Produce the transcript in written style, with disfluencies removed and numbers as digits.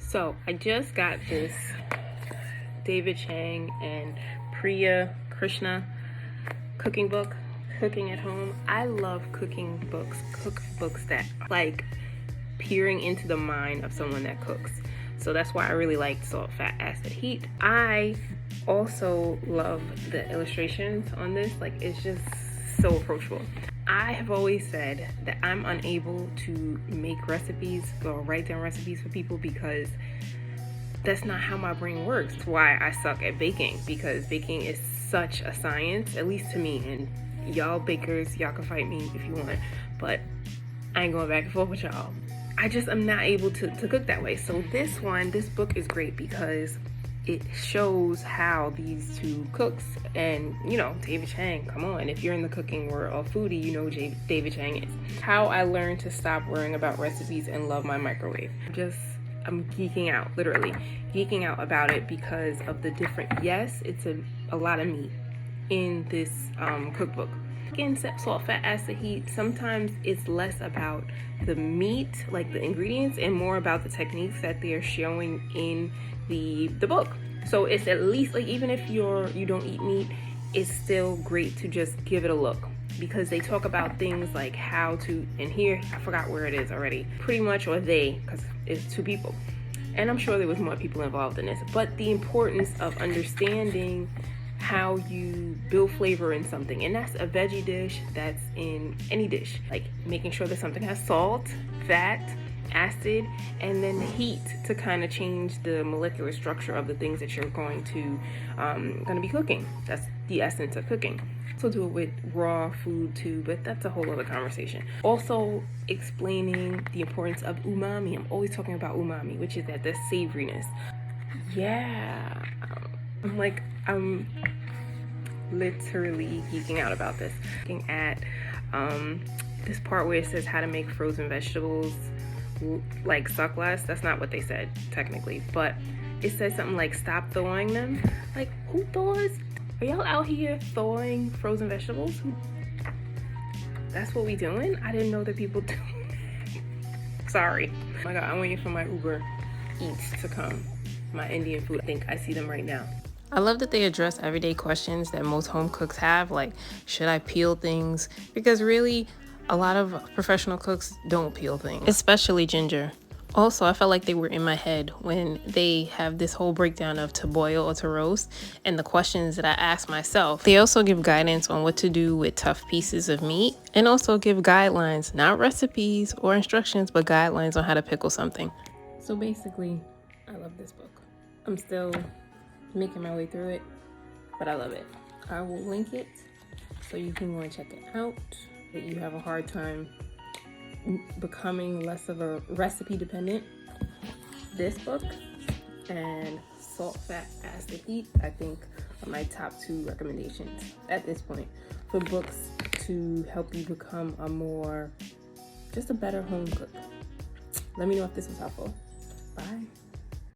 So I just got this David Chang and Priya Krishna cooking book, Cooking at Home. I love cooking books, cookbooks that like peering into the mind of someone that cooks. So that's why I really like Salt, Fat, Acid, Heat. I also love the illustrations on this. Like, it's just so approachable. I have always said that I'm unable to make recipes or write down recipes for people because that's not how my brain works. It's why I suck at baking, because baking is such a science, at least to me. And y'all bakers, y'all can fight me if you want, but I ain't going back and forth with y'all. I just am not able to cook that way. So this book is great because it shows how these two cooks, and you know, David Chang, come on, if you're in the cooking world or foodie, you know who David Chang is. How I learned to stop worrying about recipes and love my microwave. I'm geeking out, literally geeking out about it because of the different, yes, it's a lot of meat in this cookbook. Again, Salt, Fat, Acid, Heat, sometimes it's less about the meat, like the ingredients, and more about the techniques that they're showing in the book. So it's at least, like, even if you don't eat meat, it's still great to just give it a look, because they talk about things like how to, and here I forgot where it is already, pretty much, or they, because it's two people, and I'm sure there was more people involved in this, but the importance of understanding how you build flavor in something. And that's a veggie dish, that's in any dish, like making sure that something has salt, fat, acid, and then heat to kind of change the molecular structure of the things that you're going to be cooking. That's the essence of cooking. Also do it with raw food too, but that's a whole other conversation. Also explaining the importance of umami. I'm always talking about umami, which is that the savoriness. Yeah, I'm literally geeking out about this. Looking at this part where it says how to make frozen vegetables like suck less. That's not what they said technically, but it says something like stop thawing them. Like, who thaws? Are y'all out here thawing frozen vegetables? That's what we doing? I didn't know that people do. Sorry. Oh my god, I'm waiting for my Uber Eats to come. My Indian food. I think I see them right now. I love that they address everyday questions that most home cooks have, like, should I peel things? Because really, a lot of professional cooks don't peel things, especially ginger. Also, I felt like they were in my head when they have this whole breakdown of to boil or to roast and the questions that I asked myself. They also give guidance on what to do with tough pieces of meat, and also give guidelines, not recipes or instructions, but guidelines on how to pickle something. So basically, I love this book. I'm still making my way through it, but I love it. I will link it so you can go and check it out. That you have a hard time becoming less of a recipe dependent. This book and Salt, Fat, Acid, Heat, I think, are my top 2 recommendations at this point for books to help you become just a better home cook. Let me know if this was helpful. Bye.